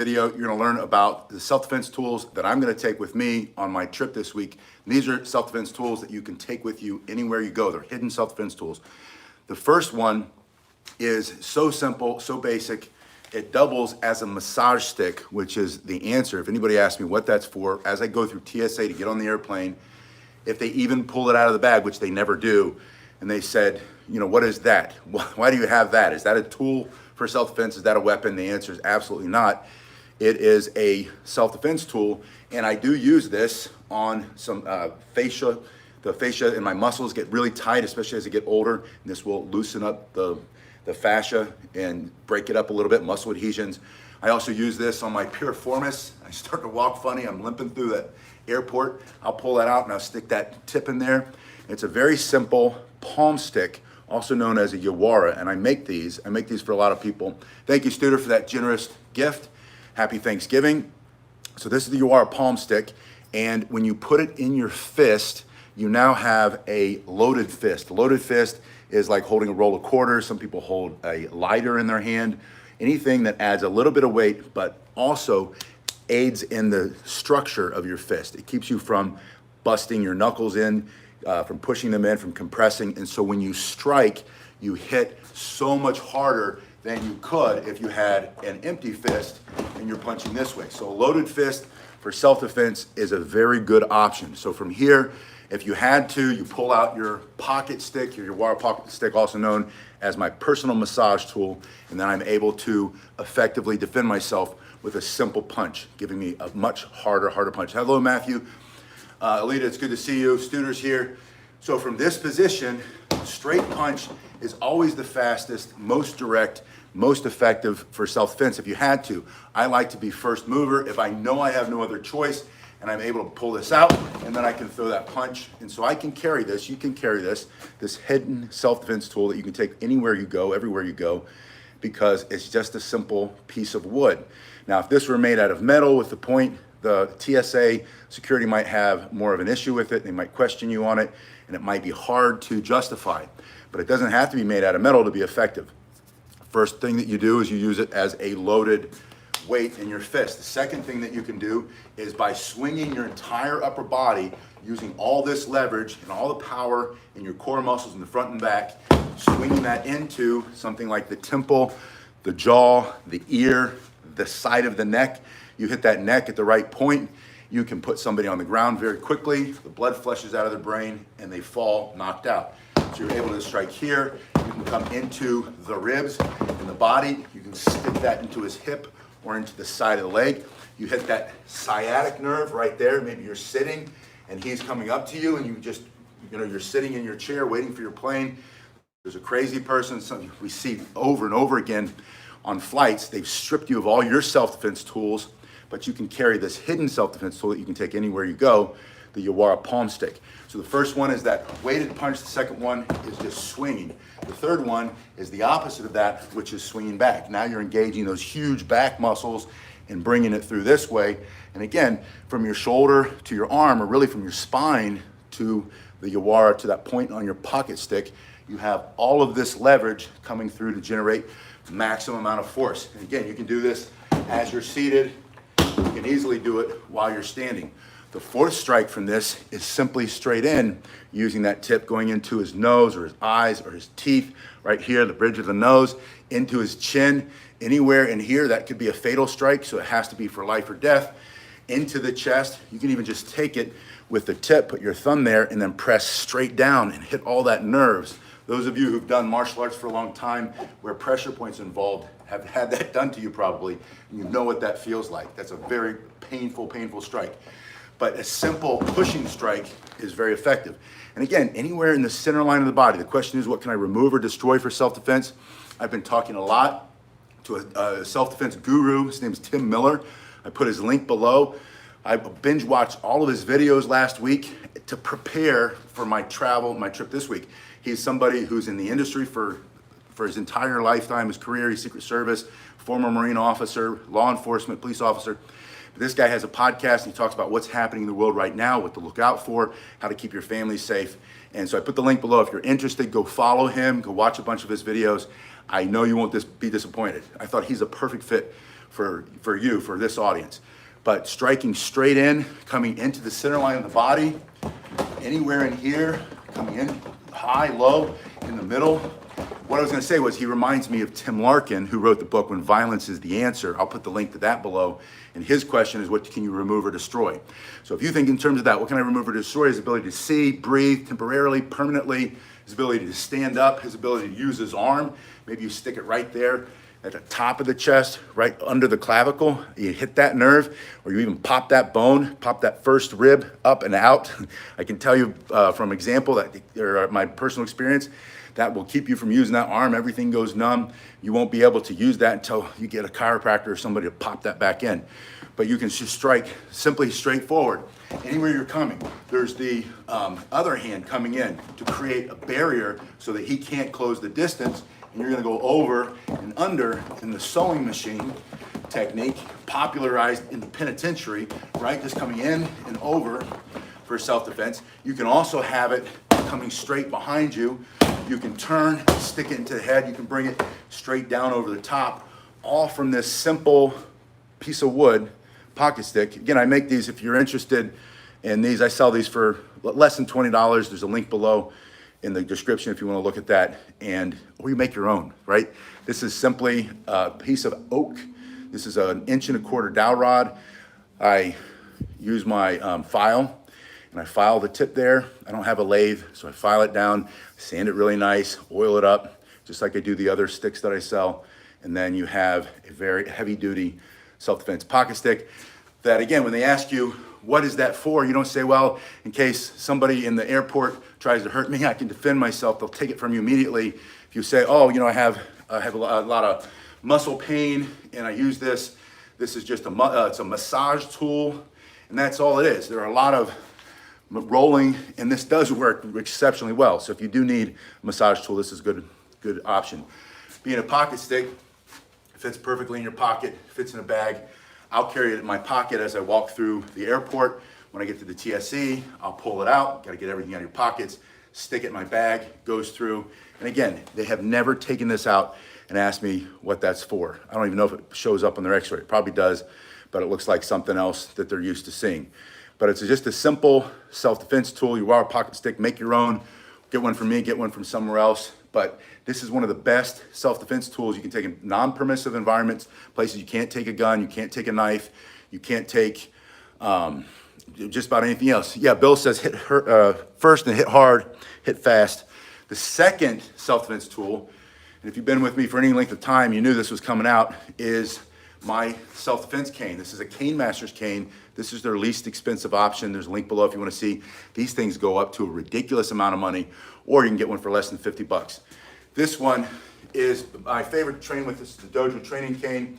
Video, you're going to learn about the self-defense tools that I'm going to take with me on my trip this week. And these are self-defense tools that you can take with you anywhere you go. They're hidden self-defense tools. The first one is so simple, so basic. It doubles as a massage stick, which is the answer. If anybody asks me what that's for, as I go through TSA to get on the airplane, if they even pull it out of the bag, which they never do, and they said, you know, what is that? Why do you have that? Is that a tool for self-defense? Is that a weapon? The answer is absolutely not. It is a self-defense tool, and I do use this on some fascia. The fascia in my muscles get really tight, especially as I get older, and this will loosen up the fascia and break it up a little bit, muscle adhesions. I also use this on my piriformis. I start to walk funny, I'm limping through that airport. I'll pull that out and I'll stick that tip in there. It's a very simple palm stick, also known as a Yawara, and I make these for a lot of people. Thank you, Studer, for that generous gift. Happy Thanksgiving. So this is the Yawara palm stick, and when you put it in your fist, you now have a loaded fist. A loaded fist is like holding a roll of quarters. Some people hold a lighter in their hand. Anything that adds a little bit of weight, but also aids in the structure of your fist. It keeps you from busting your knuckles in, from pushing them in, from compressing. And so when you strike, you hit so much harder than you could if you had an empty fist and you're punching this way. So a loaded fist for self-defense is a very good option. So from here, if you had to, you pull out your pocket stick, your Yawara pocket stick, also known as my personal massage tool, and then I'm able to effectively defend myself with a simple punch, giving me a much harder punch. Hello, Matthew. Alita, it's good to see you. Studer's here. So from this position, straight punch is always the fastest, most direct, most effective for self-defense. If you had to, I like to be first mover. If I know I have no other choice and I'm able to pull this out, and then I can throw that punch. And so I can carry this, you can carry this hidden self-defense tool that you can take anywhere you go, everywhere you go, because it's just a simple piece of wood. Now, if this were made out of metal with the point, the TSA security might have more of an issue with it. They might question you on it, and it might be hard to justify. But it doesn't have to be made out of metal to be effective. First thing that you do is you use it as a loaded weight in your fist. The second thing that you can do is by swinging your entire upper body, using all this leverage and all the power in your core muscles in the front and back, swinging that into something like the temple, the jaw, the ear, the side of the neck. You hit that neck at the right point, you can put somebody on the ground very quickly, the blood flushes out of their brain, and they fall knocked out. So you're able to strike here, you can come into the ribs and the body, you can stick that into his hip or into the side of the leg. You hit that sciatic nerve right there, maybe you're sitting and he's coming up to you and you just, you're sitting in your chair waiting for your plane. There's a crazy person, something we see over and over again on flights, they've stripped you of all your self-defense tools, but you can carry this hidden self-defense tool that you can take anywhere you go, the Yawara palm stick. So the first one is that weighted punch, the second one is just swinging. The third one is the opposite of that, which is swinging back. Now you're engaging those huge back muscles and bringing it through this way. And again, from your shoulder to your arm, or really from your spine to the Yawara, to that point on your pocket stick, you have all of this leverage coming through to generate maximum amount of force. And again, you can do this as you're seated. You can easily do it while you're standing. The fourth strike from this is simply straight in, using that tip going into his nose or his eyes or his teeth, right here, the bridge of the nose, into his chin. Anywhere in here, that could be a fatal strike, so it has to be for life or death. Into the chest, you can even just take it with the tip, put your thumb there, and then press straight down and hit all that nerves. Those of you who've done martial arts for a long time, where pressure points involved, have had that done to you probably, and you know what that feels like. That's a very painful strike. But a simple pushing strike is very effective. And again, anywhere in the center line of the body, the question is, what can I remove or destroy for self-defense? I've been talking a lot to a self-defense guru. His name's Tim Miller. I put his link below. I binge watched all of his videos last week to prepare for my travel, my trip this week. He's somebody who's in the industry for his entire lifetime, his career. He's Secret Service, former Marine officer, law enforcement, police officer. But this guy has a podcast, and he talks about what's happening in the world right now, what to look out for, how to keep your family safe. And so I put the link below. If you're interested, go follow him, go watch a bunch of his videos. I know you won't be disappointed. I thought he's a perfect fit for you, for this audience. But striking straight in, coming into the center line of the body, anywhere in here, coming in high, low, in the middle. What I was going to say was he reminds me of Tim Larkin, who wrote the book When Violence is the Answer. I'll put the link to that below. And his question is, what can you remove or destroy? So if you think in terms of that, what can I remove or destroy? His ability to see, breathe, temporarily, permanently, his ability to stand up, his ability to use his arm. Maybe you stick it right there at the top of the chest, right under the clavicle. You hit that nerve, or you even pop that bone, pop that first rib up and out. I can tell you from example that, or my personal experience, that will keep you from using that arm. Everything goes numb. You won't be able to use that until you get a chiropractor or somebody to pop that back in. But you can just strike simply straight forward. Anywhere you're coming, there's the other hand coming in to create a barrier so that he can't close the distance. And you're gonna go over and under in the sewing machine technique, popularized in the penitentiary, right? Just coming in and over for self-defense. You can also have it coming straight behind you. You can turn, stick it into the head. You can bring it straight down over the top, all from this simple piece of wood pocket stick. Again, I make these if you're interested in these. I sell these for less than $20. There's a link below in the description if you want to look at that, or you make your own, right? This is simply a piece of oak. This is an 1.25" dowel rod. I use my file, and I file the tip there. I don't have a lathe, so I file it down, sand it really nice, oil it up, just like I do the other sticks that I sell. And then you have a very heavy-duty self-defense pocket stick that, again, when they ask you, what is that for? You don't say, well, in case somebody in the airport tries to hurt me, I can defend myself. They'll take it from you immediately. If you say, oh, I have a lot of muscle pain and I use this. This is just it's a massage tool, and that's all it is. There are a lot of rolling, and this does work exceptionally well. So if you do need a massage tool, this is a good option. Being a pocket stick, it fits perfectly in your pocket, fits in a bag. I'll carry it in my pocket as I walk through the airport. When I get to the TSE, I'll pull it out. Got to get everything out of your pockets, stick it in my bag, goes through. And again, they have never taken this out and asked me what that's for. I don't even know if it shows up on their x-ray. It probably does, but it looks like something else that they're used to seeing. But it's just a simple self-defense tool. You are a pocket stick, make your own. Get one from me, get one from somewhere else. But this is one of the best self-defense tools you can take in non-permissive environments, places you can't take a gun, you can't take a knife, you can't take just about anything else. Yeah, Bill says hit first and hit hard, hit fast. The second self-defense tool, and if you've been with me for any length of time, you knew this was coming out, is my self-defense cane. This is a Cane Masters cane. This is their least expensive option. There's a link below if you want to see. These things go up to a ridiculous amount of money, or you can get one for less than 50 bucks. This one is my favorite to train with. This is the Dojo training cane.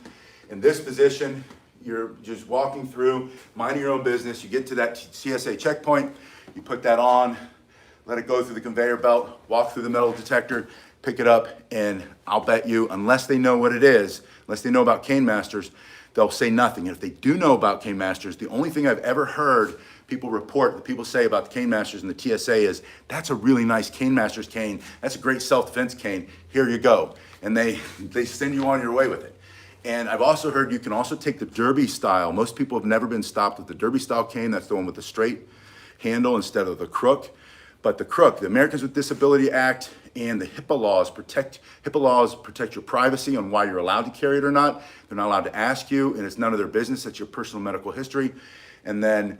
In this position, you're just walking through, minding your own business. You get to that CSA checkpoint, you put that on, let it go through the conveyor belt, walk through the metal detector, pick it up, and I'll bet you, unless they know what it is, unless they know about Cane Masters, they'll say nothing. And if they do know about Cane Masters, the only thing I've ever heard people report, that people say about the Cane Masters and the TSA is, that's a really nice Cane Masters cane. That's a great self-defense cane. Here you go. And they send you on your way with it. And I've also heard you can also take the Derby style. Most people have never been stopped with the Derby style cane. That's the one with the straight handle instead of the crook. But the crook, the Americans with Disability Act and the HIPAA laws protect your privacy on why you're allowed to carry it or not. They're not allowed to ask you, and it's none of their business. It's your personal medical history. And then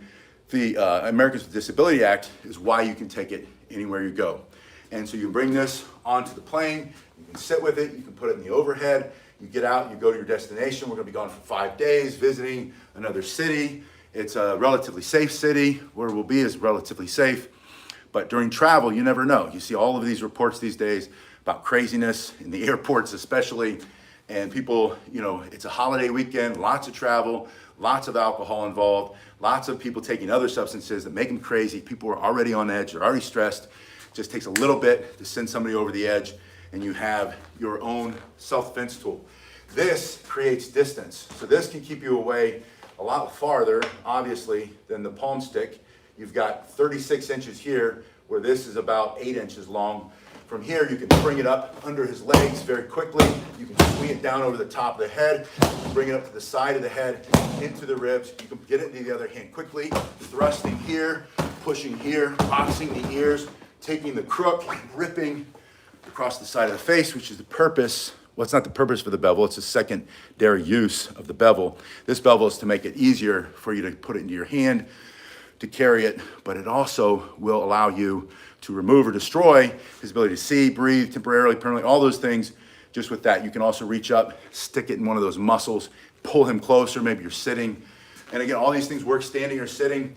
the Americans with Disability Act is why you can take it anywhere you go. And so you bring this onto the plane, you can sit with it, you can put it in the overhead, you get out, you go to your destination. We're gonna be gone for 5 days, visiting another city. It's a relatively safe city. Where we'll be is relatively safe. But during travel, you never know. You see all of these reports these days about craziness in the airports especially, and people, it's a holiday weekend, lots of travel, lots of alcohol involved, lots of people taking other substances that make them crazy. People are already on edge, they're already stressed. It just takes a little bit to send somebody over the edge, and you have your own self-defense tool. This creates distance. So this can keep you away a lot farther, obviously, than the palm stick. You've got 36 inches here, where this is about 8 inches long From here, you can bring it up under his legs very quickly. You can swing it down over the top of the head, bring it up to the side of the head, into the ribs. You can get it into the other hand quickly, thrusting here, pushing here, boxing the ears, taking the crook, ripping across the side of the face, which is the purpose. Well, it's not the purpose for the bevel, it's a secondary use of the bevel. This bevel is to make it easier for you to put it into your hand, to carry it, but it also will allow you to remove or destroy his ability to see, breathe, temporarily, permanently, all those things just with that. You can also reach up, stick it in one of those muscles, pull him closer, maybe you're sitting. And again, all these things work standing or sitting.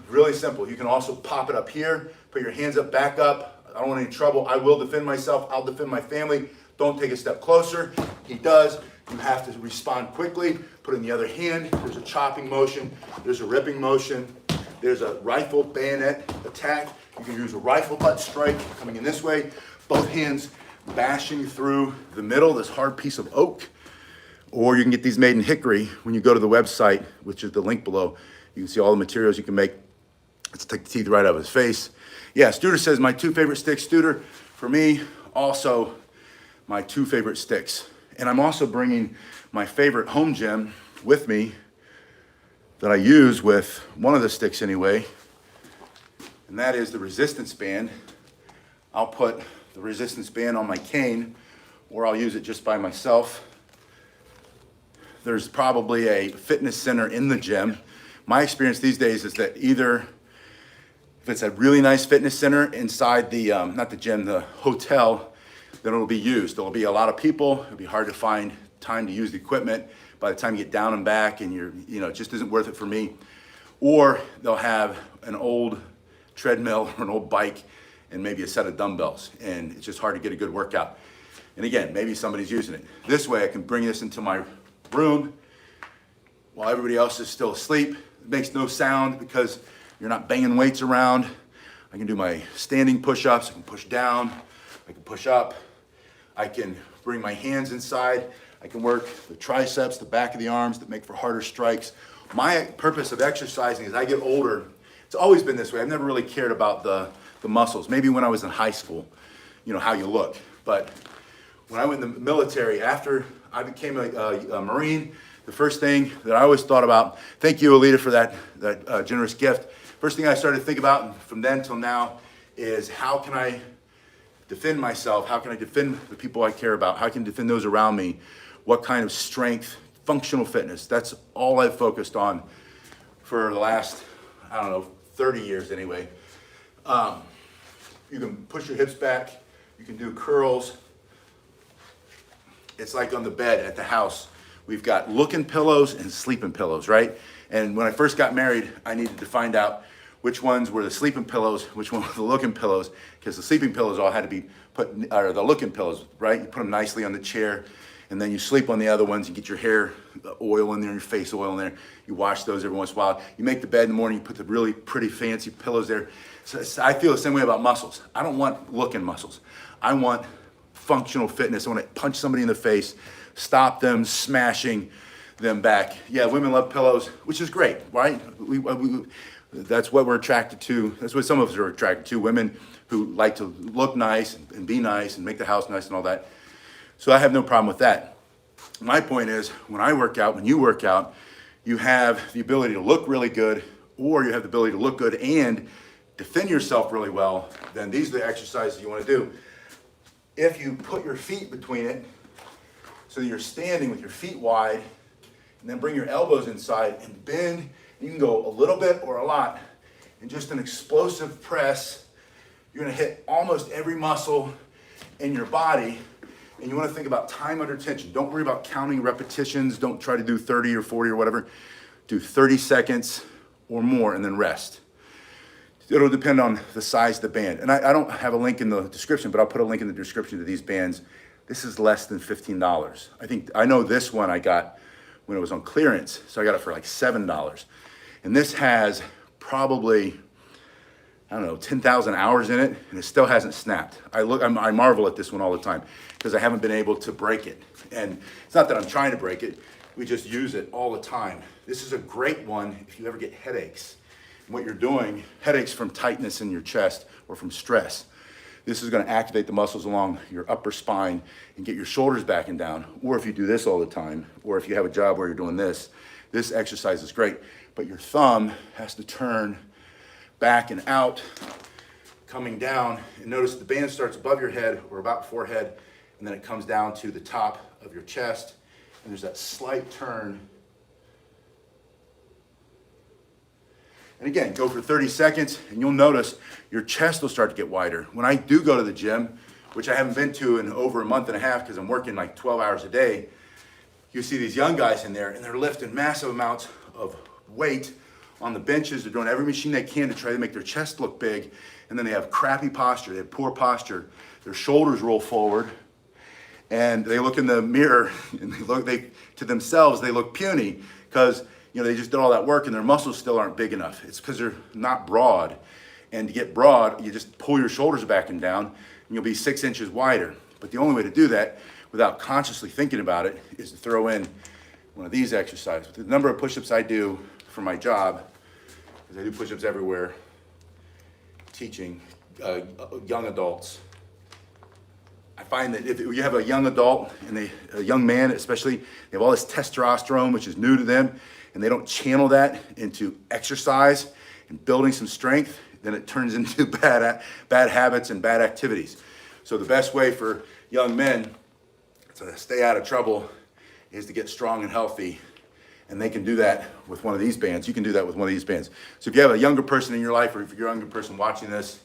Really simple. You can also pop it up here, put your hands up, back up. I don't want any trouble. I will defend myself. I'll defend my family. Don't take a step closer. He does. You have to respond quickly. Put it in the other hand. There's a chopping motion. There's a ripping motion. There's a rifle bayonet attack. You can use a rifle butt strike coming in this way. Both hands bashing through the middle, this hard piece of oak. Or you can get these made in hickory. When you go to the website, which is the link below, you can see all the materials you can make. Let's take the teeth right out of his face. Yeah, Studer says my 2 favorite sticks. Studer, for me, also my 2 favorite sticks. And I'm also bringing my favorite home gem with me that I use with one of the sticks anyway, and that is the resistance band. I'll put the resistance band on my cane, or I'll use it just by myself. There's probably a fitness center in the gym. My experience these days is that either if it's a really nice fitness center inside the, not the gym, the hotel, then it'll be used. There'll be a lot of people. It'll be hard to find time to use the equipment. By the time you get down and back and it just isn't worth it for me. Or they'll have an old treadmill or an old bike and maybe a set of dumbbells, and it's just hard to get a good workout. And again, maybe somebody's using it. This way I can bring this into my room while everybody else is still asleep. It makes no sound because you're not banging weights around. I can do my standing push-ups, I can push down, I can push up, I can bring my hands inside, I can work the triceps, the back of the arms that make for harder strikes. My purpose of exercising as I get older, it's always been this way. I've never really cared about the muscles. Maybe when I was in high school, how you look. But when I went in the military, after I became a Marine, the first thing that I always thought about, thank you, Alita, for that generous gift. First thing I started to think about from then till now is how can I defend myself? How can I defend the people I care about? How can I defend those around me? What kind of strength, functional fitness? That's all I've focused on for the last, 30 years anyway. You can push your hips back. You can do curls. It's like on the bed at the house. We've got looking pillows and sleeping pillows, right? And when I first got married, I needed to find out which ones were the sleeping pillows, which ones were the looking pillows, because the sleeping pillows all had to be put, or the looking pillows, right? You put them nicely on the chair, and then you sleep on the other ones. You get your hair oil in there, your face oil in there. You wash those every once in a while. You make the bed in the morning, you put the really pretty fancy pillows there. So I feel the same way about muscles. I don't want looking muscles. I want functional fitness. I want to punch somebody in the face, stop them smashing them back. Yeah, women love pillows, which is great, right? That's what we're attracted to. That's what some of us are attracted to, women who like to look nice and be nice and make the house nice and all that. So I have no problem with that. My point is, when I work out, when you work out, you have the ability to look really good, or you have the ability to look good and defend yourself really well. Then these are the exercises you want to do. If you put your feet between it, so that you're standing with your feet wide, and then bring your elbows inside and bend. You can go a little bit or a lot, and just an explosive press. You're going to hit almost every muscle in your body. And you want to think about time under tension. Don't worry about counting repetitions. Don't try to do 30 or 40 or whatever. Do 30 seconds or more and then rest. It'll depend on the size of the band. And I don't have a link in the description, but I'll put a link in the description to these bands. This is less than $15. I know this one I got when it was on clearance, so I got it for like $7. And this has probably, 10,000 hours in it, and it still hasn't snapped. I marvel at this one all the time because I haven't been able to break it. And it's not that I'm trying to break it, we just use it all the time. This is a great one if you ever get headaches. And what you're doing, headaches from tightness in your chest or from stress. This is going to activate the muscles along your upper spine and get your shoulders back and down. Or if you do this all the time, or if you have a job where you're doing this exercise is great. But your thumb has to turn back and out, coming down. And notice the band starts above your head or about forehead, and then it comes down to the top of your chest. And there's that slight turn. And again, go for 30 seconds, and you'll notice your chest will start to get wider. When I do go to the gym, which I haven't been to in over a month and a half because I'm working like 12 hours a day, you see these young guys in there, and they're lifting massive amounts of weight on the benches. They're doing every machine they can to try to make their chest look big, and then they have crappy posture. They have poor posture. Their shoulders roll forward, and they look in the mirror, and to themselves, they look puny because they just did all that work and their muscles still aren't big enough. It's because they're not broad. And to get broad, you just pull your shoulders back and down, and you'll be 6 inches wider. But the only way to do that, without consciously thinking about it, is to throw in one of these exercises. The number of push-ups I do for my job, because I do push-ups everywhere, teaching young adults. I find that if you have a young adult, and a young man especially, they have all this testosterone, which is new to them, and they don't channel that into exercise and building some strength, then it turns into bad habits and bad activities. So the best way for young men to stay out of trouble is to get strong and healthy, and they can do that with one of these bands. You can do that with one of these bands. So if you have a younger person in your life, or if you're a younger person watching this,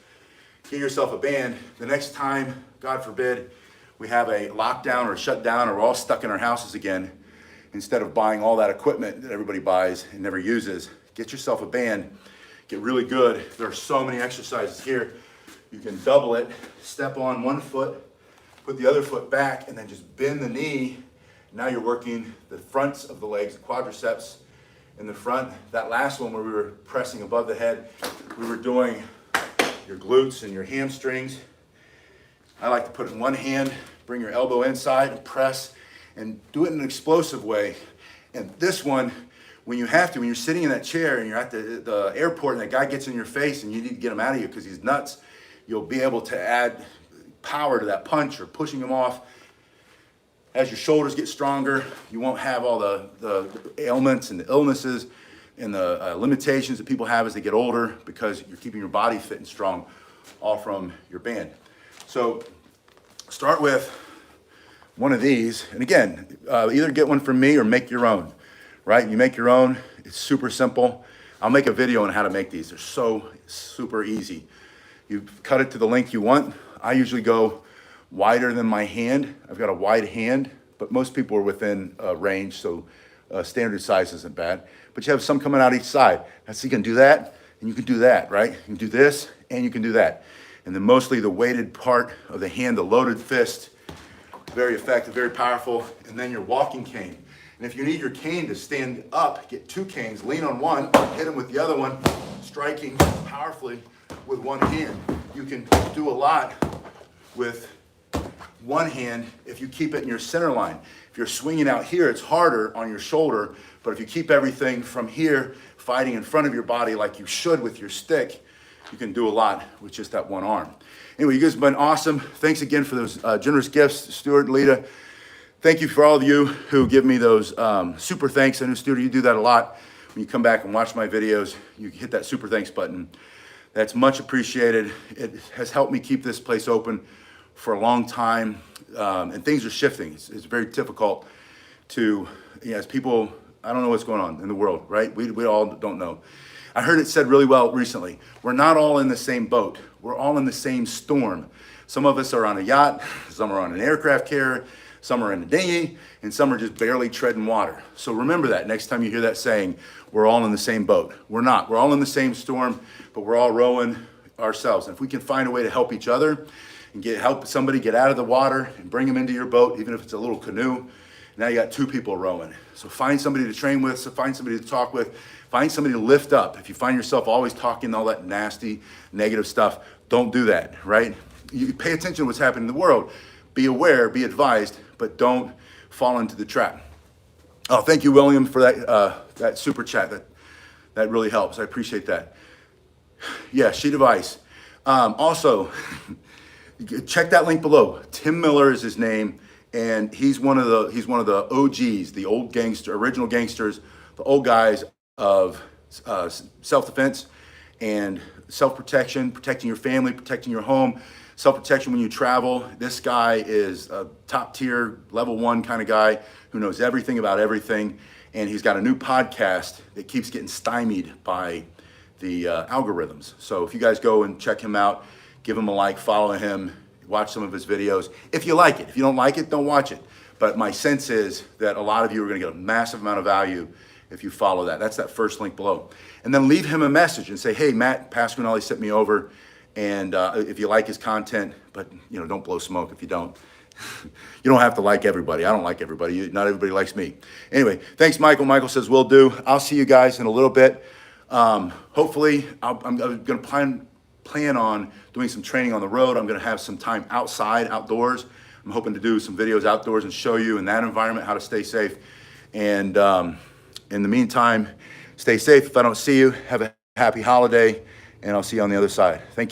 get yourself a band. The next time, God forbid, we have a lockdown or a shutdown, or we're all stuck in our houses again, instead of buying all that equipment that everybody buys and never uses, get yourself a band, get really good. There are so many exercises here. You can double it, step on one foot, put the other foot back, and then just bend the knee. Now you're working the fronts of the legs, the quadriceps in the front. That last one where we were pressing above the head, we were doing your glutes and your hamstrings. I like to put it in one hand, bring your elbow inside and press, and do it in an explosive way. And this one, when you have to, when you're sitting in that chair and you're at the airport and that guy gets in your face and you need to get him out of you because he's nuts, you'll be able to add power to that punch or pushing him off. As your shoulders get stronger, you won't have all the ailments and the illnesses and the limitations that people have as they get older, because you're keeping your body fit and strong all from your band. So start with one of these, and again, either get one from me or make your own, right? You make your own, it's super simple. I'll make a video on how to make these. They're so super easy. You cut it to the length you want. I usually go wider than my hand. I've got a wide hand, but most people are within range, so standard size isn't bad. But you have some coming out each side. So you can do that, and you can do that, right? You can do this, and you can do that. And then mostly the weighted part of the hand, the loaded fist, very effective, very powerful. And then your walking cane. And if you need your cane to stand up, get two canes, lean on one, hit them with the other one, striking powerfully with one hand. You can do a lot with one hand if you keep it in your center line. If you're swinging out here, it's harder on your shoulder, but if you keep everything from here, fighting in front of your body like you should with your stick, you can do a lot with just that one arm. Anyway, you guys have been awesome. Thanks again for those generous gifts, Stuart, Lita. Thank you for all of you who give me those super thanks. I know, Stuart, you do that a lot. When you come back and watch my videos, you hit that super thanks button. That's much appreciated. It has helped me keep this place open for a long time, and things are shifting. It's very difficult to, as people, I don't know what's going on in the world, right? We all don't know. I heard it said really well recently, we're not all in the same boat. We're all in the same storm. Some of us are on a yacht, some are on an aircraft carrier, some are in a dinghy, and some are just barely treading water. So remember that next time you hear that saying, we're all in the same boat. We're not. We're all in the same storm, but we're all rowing ourselves. And if we can find a way to help each other and help somebody get out of the water and bring them into your boat, even if it's a little canoe, now you got two people rowing. So find somebody to train with, find somebody to talk with, find somebody to lift up. If you find yourself always talking all that nasty, negative stuff, don't do that, right? You pay attention to what's happening in the world. Be aware, be advised, but don't fall into the trap. Oh, thank you, William, for that super chat. That really helps. I appreciate that. Yeah, sheet of ice. Also, check that link below. Tim Miller is his name, and he's one of the OGs, the old gangster, original gangsters, the old guys of self-defense and self-protection, protecting your family, protecting your home, self-protection when you travel. This guy is a top tier, level 1 kind of guy who knows everything about everything, and he's got a new podcast that keeps getting stymied by the algorithms. So if you guys go and check him out, give him a like, follow him, watch some of his videos. If you like it. If you don't like it, don't watch it. But my sense is that a lot of you are going to get a massive amount of value if you follow that. That's that first link below. And then leave him a message and say, hey, Matt Pasquinelli sent me over, and if you like his content, but don't blow smoke if you don't. You don't have to like everybody. I don't like everybody. Not everybody likes me. Anyway, thanks, Michael. Michael says, will do. I'll see you guys in a little bit. Hopefully, I'm going to plan on doing some training on the road. I'm going to have some time outside, outdoors. I'm hoping to do some videos outdoors and show you in that environment how to stay safe. And in the meantime, stay safe. If I don't see you, have a happy holiday, and I'll see you on the other side. Thank you.